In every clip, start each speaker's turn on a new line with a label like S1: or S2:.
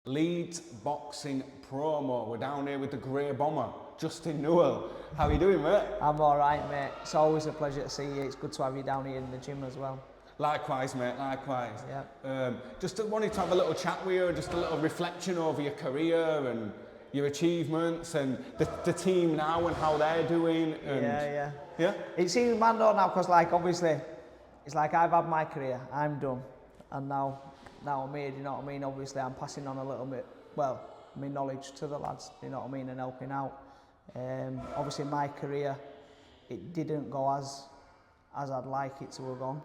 S1: Leeds boxing promo. We're down here with the Grey Bomber, Justin Newell. How are you doing, mate?
S2: I'm all right, mate. It's always a pleasure to see you. It's good to have you down here in the gym as well.
S1: Likewise, mate, likewise.
S2: Yeah.
S1: Just wanted to have a little chat with you, just a little reflection over your career and your achievements and the team now and how they're doing. And
S2: Yeah? It seems mad though now because, like, obviously, it's like I've had my career, I'm done, and now I'm here, you know what I mean? Obviously, I'm passing on a little bit, well, my knowledge to the lads, you know what I mean, and helping out. Obviously, my career, it didn't go as I'd like it to have gone.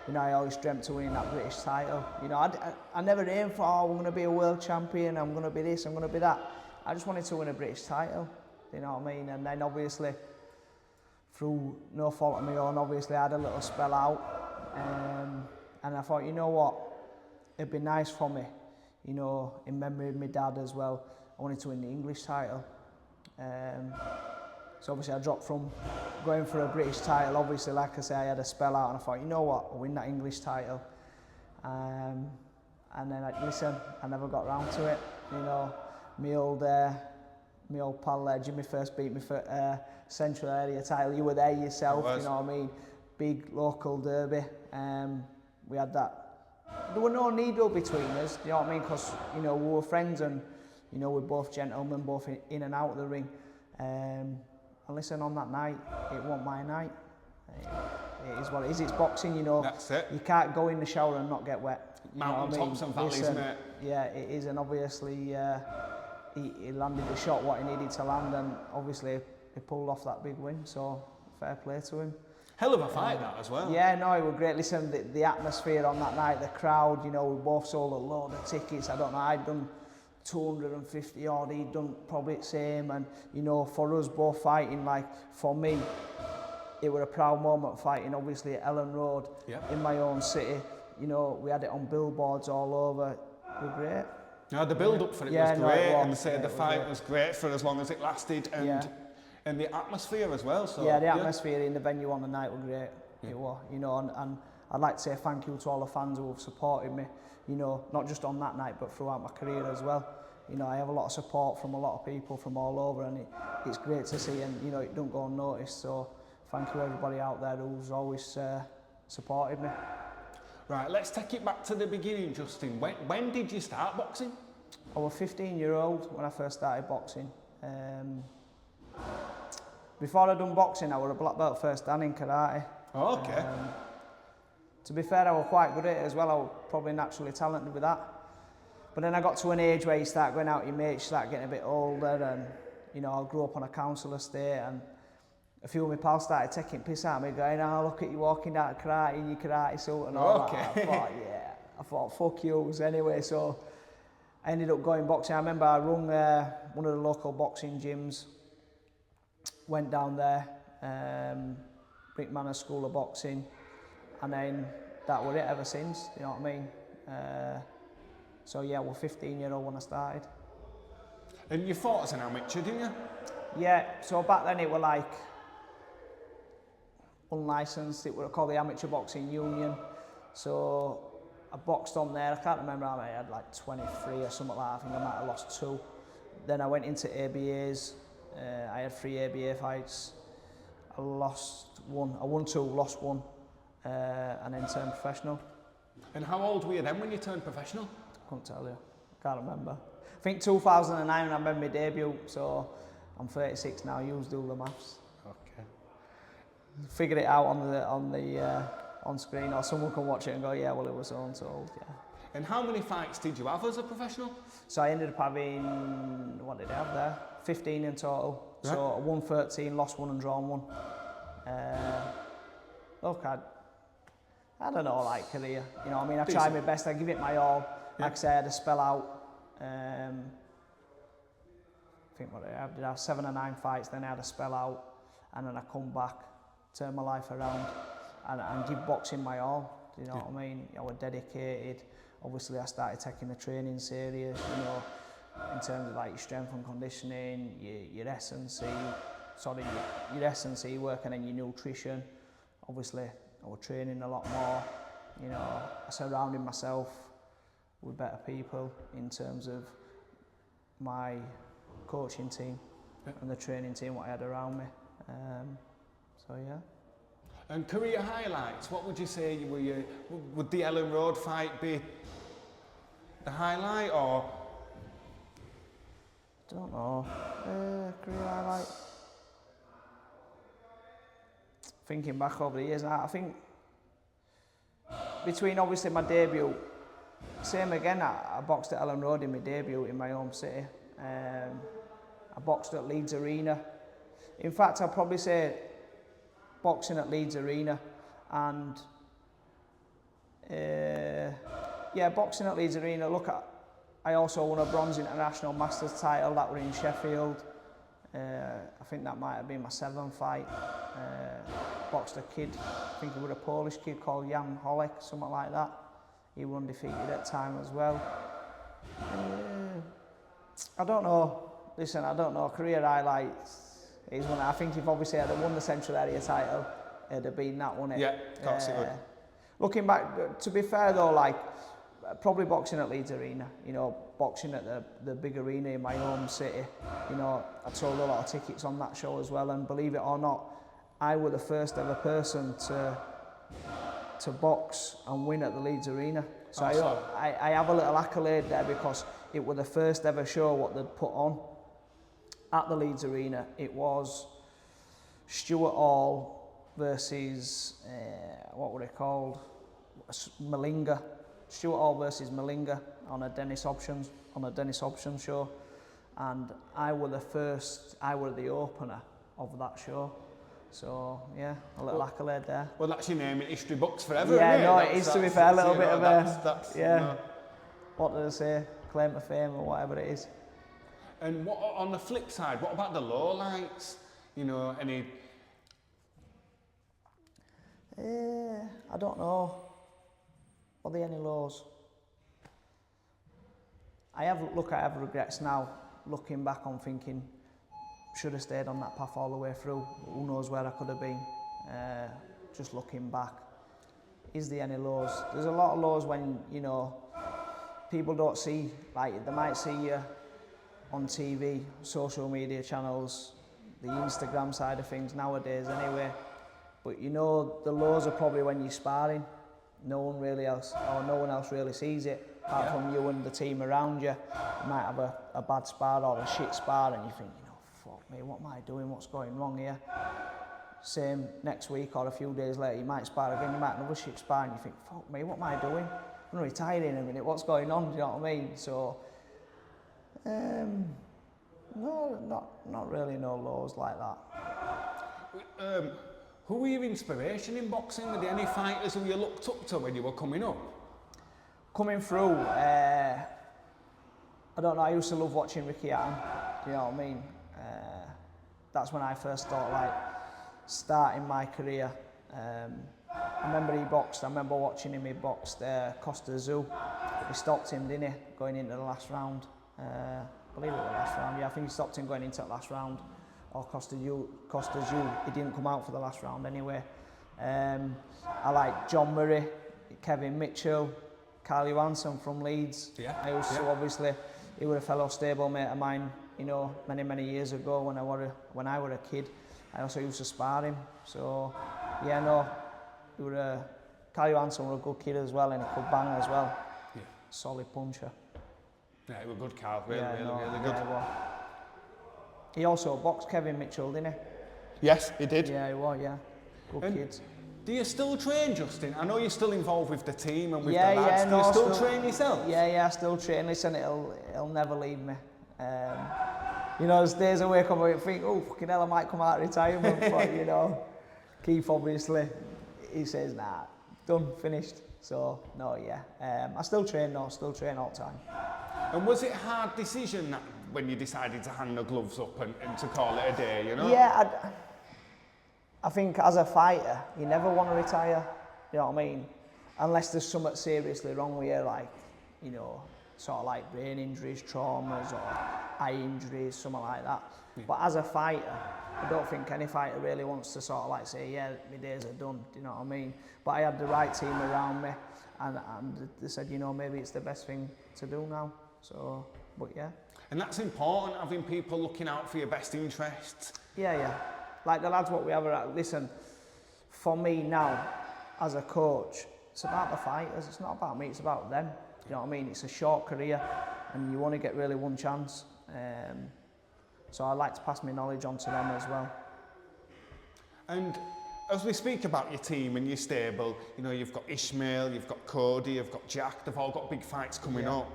S2: You know, I always dreamt of winning that British title. You know, I never aimed for, I'm going to be a world champion, I'm going to be this, I'm going to be that. I just wanted to win a British title, you know what I mean? And then obviously, through no fault of my own, obviously I had a little spell out. And I thought, you know what, it'd be nice for me, you know, in memory of my dad as well. I wanted to win the English title. So obviously I dropped from going for a British title. Obviously, like I say, I had a spell out and I thought, you know what, I'll win that English title. And then, I never got round to it. You know, my old pal Jimmy first beat me for Central Area title. You were there yourself, you know what I mean? Big local derby. We had that. There were no needle between us, you know what I mean? Because, you know, we were friends and, you know, we're both gentlemen, both in and out of the ring. And listen, on that night, it wasn't my night. It is what it is. It's boxing, you know.
S1: That's it.
S2: You can't go in the shower and not get wet.
S1: Mountain tops and valleys, mate.
S2: Yeah, it is, and obviously he landed the shot what he needed to land, and obviously he pulled off that big win. So fair play to him.
S1: Hell of a fight that as well.
S2: Yeah, no, it was great. Listen, the atmosphere on that night, the crowd, you know, we both sold a load of tickets. I don't know, I'd done 250 odd, he'd done probably the same, and you know, for us both fighting, like for me, it was a proud moment fighting obviously at Ellen Road in my own city. You know, we had it on billboards all over. It was great.
S1: No, the build up for it was great,
S2: no,
S1: and the fight was great for as long as it lasted, and the atmosphere as well. So
S2: the atmosphere in the venue on the night was great. It was, you know, and I'd like to say thank you to all the fans who have supported me, you know, not just on that night but throughout my career as well. You know, I have a lot of support from a lot of people from all over, and it's great to see, and you know, it don't go unnoticed. So thank you everybody out there who's always supported me.
S1: Right, let's take it back to the beginning, Justin. When did you start boxing?
S2: I was 15-year-old when I first started boxing. Before I'd done boxing, I was a black belt first dan in karate.
S1: Oh, okay.
S2: To be fair, I was quite good at it as well. I was probably naturally talented with that. But then I got to an age where you start going out with your mates, you start getting a bit older, and you know, I grew up on a council estate, and a few of my pals started taking piss at me, going, "Oh, look at you walking down to karate in your karate suit and all that." I thought, fuck yous anyway. So I ended up going boxing. I remember I rung one of the local boxing gyms, went down there, Brick Manor School of Boxing, and then that was it ever since. You know what I mean? So yeah, I was 15-year-old when I started.
S1: And you fought as an amateur, didn't you?
S2: Yeah, so back then it was like unlicensed, it was called the Amateur Boxing Union. So I boxed on there, I can't remember how many, I had like 23 or something like that, I think I might have lost 2. Then I went into ABAs, I had 3 ABA fights, I lost 1, I won 2, lost 1, and then turned professional.
S1: And how old were you then when you turned professional?
S2: Couldn't tell you, can't remember. I think 2009 I remember my debut, so I'm 36 now, you do the maths.
S1: Okay.
S2: Figure it out on screen, or someone can watch it and go, yeah, well, it was so and so old, yeah.
S1: And how many fights did you have as a professional?
S2: So I ended up having, what did I have there? 15 in total. Right. So I won 13, lost 1 and drawn 1. Look, I don't know, like career, you know what I mean? I tried my best, I give it my all. Like I say, I had a spell out. I think what I did have 7 or 9 fights, then I had a spell out, and then I come back, turn my life around, and give boxing my all. Do you know what I mean? I was dedicated. Obviously, I started taking the training serious, you know, in terms of like your strength and conditioning, your S&C, your S&C work, and then your nutrition. Obviously, I was training a lot more. You know, I surrounded myself with better people in terms of my coaching team and the training team what I had around me. So yeah.
S1: And career highlights, what would you say would the Ellen Road fight be the highlight, or?
S2: Don't know. Career highlight. Thinking back over the years, I think between obviously my debut, same again, I boxed at Ellen Road in my debut in my home city. I boxed at Leeds Arena. In fact, I'd probably say boxing at Leeds Arena, and boxing at Leeds Arena. Look, I also won a bronze international masters title that were in Sheffield. I think that might have been my 7th fight. Boxed a kid, I think it was a Polish kid called Jan Holek, something like that. He was undefeated at the time as well. I don't know. Listen, I don't know. Career highlights is one. I think if obviously I'd have won the Central Area title, it'd have been that, wouldn't it?
S1: Yeah, of course it would.
S2: Looking back, to be fair though, like probably boxing at Leeds Arena. You know, boxing at the big arena in my home city. You know, I sold a lot of tickets on that show as well, and believe it or not, I was the first ever person to box and win at the Leeds Arena. So I have a little accolade there because it was the first ever show what they'd put on at the Leeds Arena. It was Stuart Hall versus, what were they called? Malinga. Stuart Hall versus Malinga on a Dennis Options show. And I was the opener of that show. So yeah, a little accolade there.
S1: Well, that's your name in history books forever,
S2: yeah,
S1: isn't it?
S2: No, it is, to be fair, a little bit of
S1: a...
S2: What do they say? Claim to fame or whatever it is.
S1: And what, on the flip side, what about the lowlights? You know, any...
S2: I don't know. Are there any lows? I have regrets now, looking back on thinking, should have stayed on that path all the way through. Who knows where I could have been, just looking back. Is there any lows? There's a lot of lows when, you know, people don't see, like they might see you on TV, social media channels, the Instagram side of things nowadays anyway. But you know, the lows are probably when you're sparring. No one else really sees it, apart from you and the team around you. You might have a bad spar or a shit spar and you think, you know, fuck me, what am I doing? What's going wrong here? Same next week or a few days later, you might spar again, you might have another shit spar and you think, fuck me, what am I doing? I'm going to retire in a minute, what's going on? Do you know what I mean? So, no, not really no lows like that.
S1: Who were your inspiration in boxing? Were there any fighters who you looked up to when you were coming up?
S2: Coming through, I don't know, I used to love watching Ricky Hatton, do you know what I mean? That's when I first thought like starting my career. I remember he boxed, I remember watching him, he boxed Costa Zoo. He stopped him, didn't he, going into the last round. I believe it was the last round, yeah, I think he stopped him going into the last round. Or Costa Zoo, he didn't come out for the last round anyway. I like John Murray, Kevin Mitchell, Carl Johansson from Leeds.
S1: Yeah.
S2: I used to obviously, he was a fellow stablemate of mine, you know, many years ago when I was a kid. I also used to spar him. So yeah, no, Carl Johansson was a good kid as well and he could bang as well. Yeah. Solid puncher.
S1: Yeah, he was good, Carl. Really good.
S2: Yeah, he also boxed Kevin Mitchell, didn't he?
S1: Yes, he did.
S2: Yeah, he was, yeah. Good kids.
S1: Do you still train, Justin? I know you're still involved with the team and with the lads. Do you still train yourself?
S2: Yeah, I still train. Listen, it'll never leave me. You know, there's days I wake up and think, oh, fucking hell, I might come out of retirement. But, you know, Keith, obviously, he says, nah, done, finished. So, no, yeah. I still train all the time.
S1: And was it a hard decision that when you decided to hang the gloves up and to call it a day, you know?
S2: Yeah, I think as a fighter, you never want to retire, you know what I mean? Unless there's something seriously wrong with you, like, you know, sort of like brain injuries, traumas, or eye injuries, something like that. But as a fighter, I don't think any fighter really wants to sort of like say, yeah, my days are done, do you know what I mean? But I had the right team around me, and they said, you know, maybe it's the best thing to do now. So, but yeah.
S1: And that's important, having people looking out for your best interests.
S2: Yeah. Like the lads what we have around, listen, for me now, as a coach, it's about the fighters, it's not about me, it's about them. You know what I mean? It's a short career, and you only get really one chance. So I like to pass my knowledge on to them as well.
S1: And as we speak about your team and your stable, you know, you've got Ishmael, you've got Cody, you've got Jack, they've all got big fights coming up.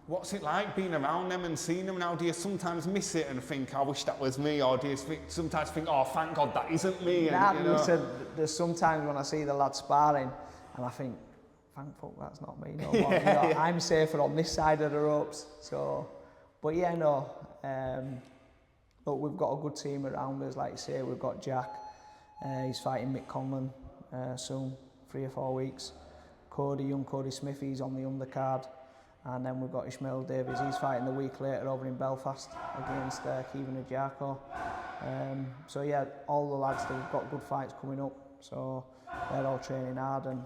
S1: What's it like being around them and seeing them now? Do you sometimes miss it and think, I wish that was me? Or do you sometimes think, oh, thank God that isn't me? And, you know,
S2: listen, there's sometimes when I see the lads sparring and I think, thank fuck that's not me. No, but, you know, I'm safer on this side of the ropes. So, but yeah, no. Look, we've got a good team around us, like you say. We've got Jack, he's fighting Mick Conlon soon, 3 or 4 weeks. Young Cody Smith, he's on the undercard. And then we've got Ishmael Davies, he's fighting the week later over in Belfast against Kevin Ajarko. So yeah, all the lads, they've got good fights coming up. So they're all training hard and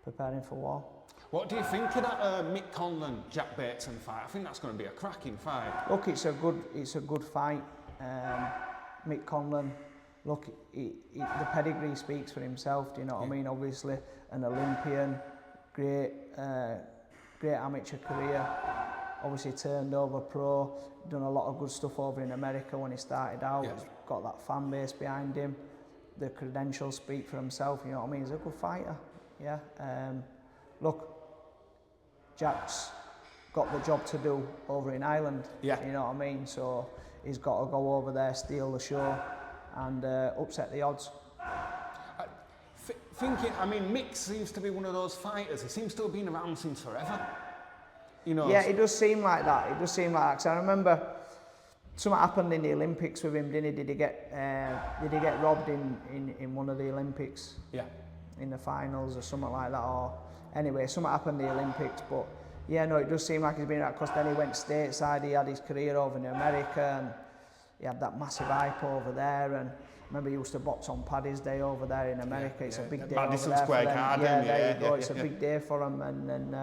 S2: preparing for war.
S1: what do you think of that Mick Conlon, Jack Bateson fight? I think that's going to be a cracking fight.
S2: Look, it's a good fight. Mick Conlon, look, the pedigree speaks for himself. Do you know what I mean? Obviously, an Olympian, great amateur career. Obviously, turned over pro. Done a lot of good stuff over in America when he started out. He's got that fan base behind him. The credentials speak for himself. You know what I mean? He's a good fighter. Yeah. Look, Jack's got the job to do over in Ireland. Yeah. You know what I mean? So he's got to go over there, steal the show, and upset the odds.
S1: I mean, Mick seems to be one of those fighters. He seems to have been around since forever. You know.
S2: Yeah, it does seem like that. It does seem like that. 'Cause I remember something happened in the Olympics with him, didn't he? Did he get robbed in one of the Olympics? Yeah. In the finals or something like that, or anyway, something happened in the Olympics. But yeah, no, it does seem like he's been around, because then he went stateside. He had his career over in America, and he had that massive hype over there. And I remember he used to box on Paddy's Day over there in America. It's a big day
S1: Madison
S2: over there
S1: Square
S2: for them.
S1: Garden.
S2: Yeah, there you go. It's a big day for him, and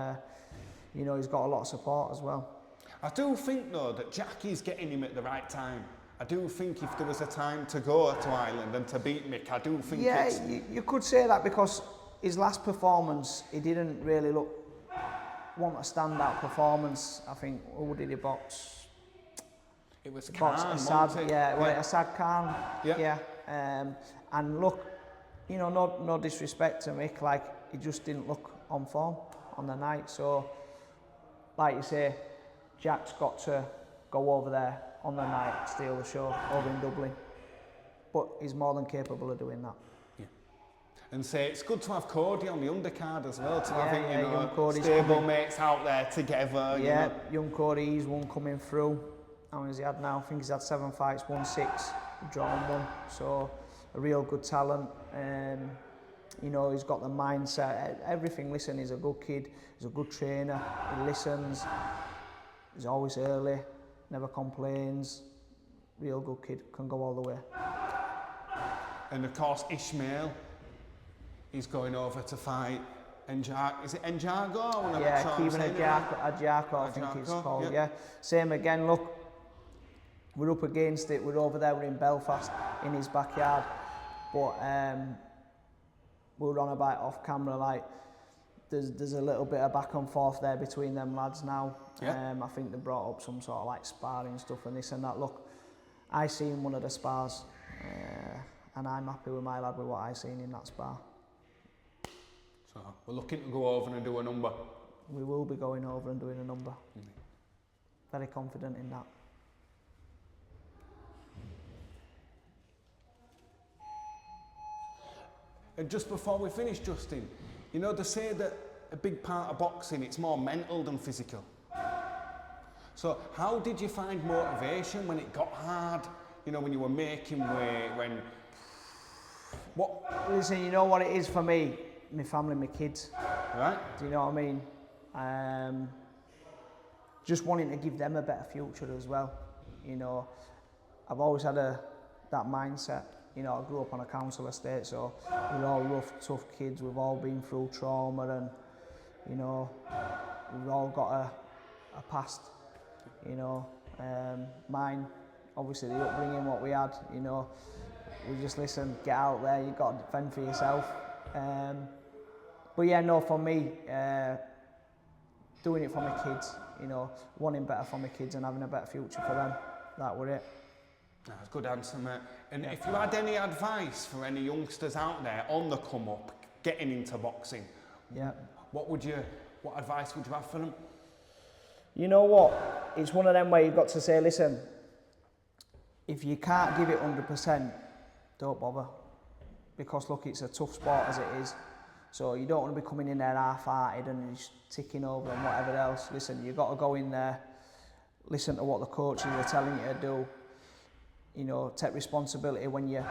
S2: you know, he's got a lot of support as well.
S1: I do think though that Jackie's getting him at the right time. I do think if there was a time to go to Ireland and to beat Mick, I do think it's...
S2: Yeah, you could say that, because his last performance, he didn't really want a standout performance. I think, who did he box?
S1: It was Khan,
S2: Assad, Assad Khan. Yeah. And look, you know, no disrespect to Mick, like, he just didn't look on form on the night. So, like you say, Jack's got to go over there on the night, steal the show over in Dublin. But he's more than capable of doing that. Yeah.
S1: And say it's good to have Cody on the undercard as well, to have it, you know,
S2: stable
S1: mates out there together.
S2: Yeah,
S1: you know.
S2: young Cody, he's one coming through. How many has he had now? I think he's had 7 fights, won 6, drawn 1. So a real good talent. You know, he's got the mindset, everything. Listen, he's a good kid, he's a good trainer, he listens, he's always early, never complains. Real good kid, can go all the way.
S1: And of course, Ishmael, he's going over to fight Njargo. Is it Njargo?
S2: Yeah, Kevin Ajarko, I think it's called, yeah. Same again, look, we're up against it, we're over there, we're in Belfast, in his backyard. But we were on about off camera, like, there's a little bit of back and forth there between them lads now. Yeah. I think they brought up some sort of like sparring stuff and this and that. Look, I seen one of the spars, and I'm happy with my lad with what I seen in that spar.
S1: So we're looking to go over and do a number.
S2: We will be going over and doing a number. Very confident in that.
S1: And just before we finish, Justin, you know, they say that a big part of boxing, it's more mental than physical. So how did you find motivation when it got hard? You know, when you were making weight,
S2: Listen, you know what it is for me? My family, my kids.
S1: Right.
S2: Do you know what I mean? Just wanting to give them a better future as well. you know, I've always had that mindset. You know, I grew up on a council estate, so we're all rough, tough kids. We've all been through trauma, and you know, we've all got a past. You know, mine, obviously the upbringing what we had. You know, we just listen, get out there. You got to fend for yourself. But yeah, no, for me, doing it for my kids. You know, wanting better for my kids and having a better future for them. That were it.
S1: That's a good answer, mate. And if you had any advice for any youngsters out there on the come up, getting into boxing, what advice would you have for them?
S2: You know what? It's one of them where you've got to say, listen, if you can't give it 100%, don't bother. Because look, it's a tough sport as it is. So you don't want to be coming in there half-hearted and just ticking over and whatever else. Listen, you've got to go in there, listen to what the coaches are telling you to do. You know, take responsibility when you're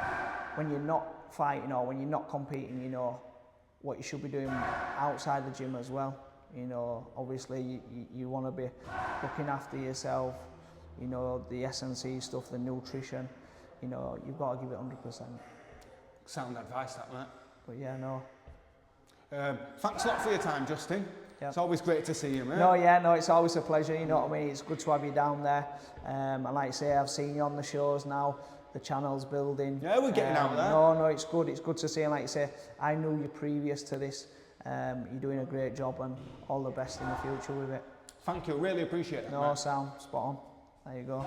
S2: not fighting or when you're not competing. You know what you should be doing outside the gym as well. You know, obviously you want to be looking after yourself. You know, the S&C stuff, the nutrition. You know, you've got to give it 100%.
S1: Sound advice, that, mate.
S2: But yeah, no.
S1: Thanks a lot for your time, Justin. Yep. It's always great to see you, mate.
S2: No, it's always a pleasure, you know what I mean? It's good to have you down there. And like I say, I've seen you on the shows now, the channel's building.
S1: Yeah, we're getting out there.
S2: No, it's good. It's good to see, and like I say, I knew you previous to this. You're doing a great job, and all the best in the future with it.
S1: Thank you, really appreciate it.
S2: No, Sam, spot on. There you go.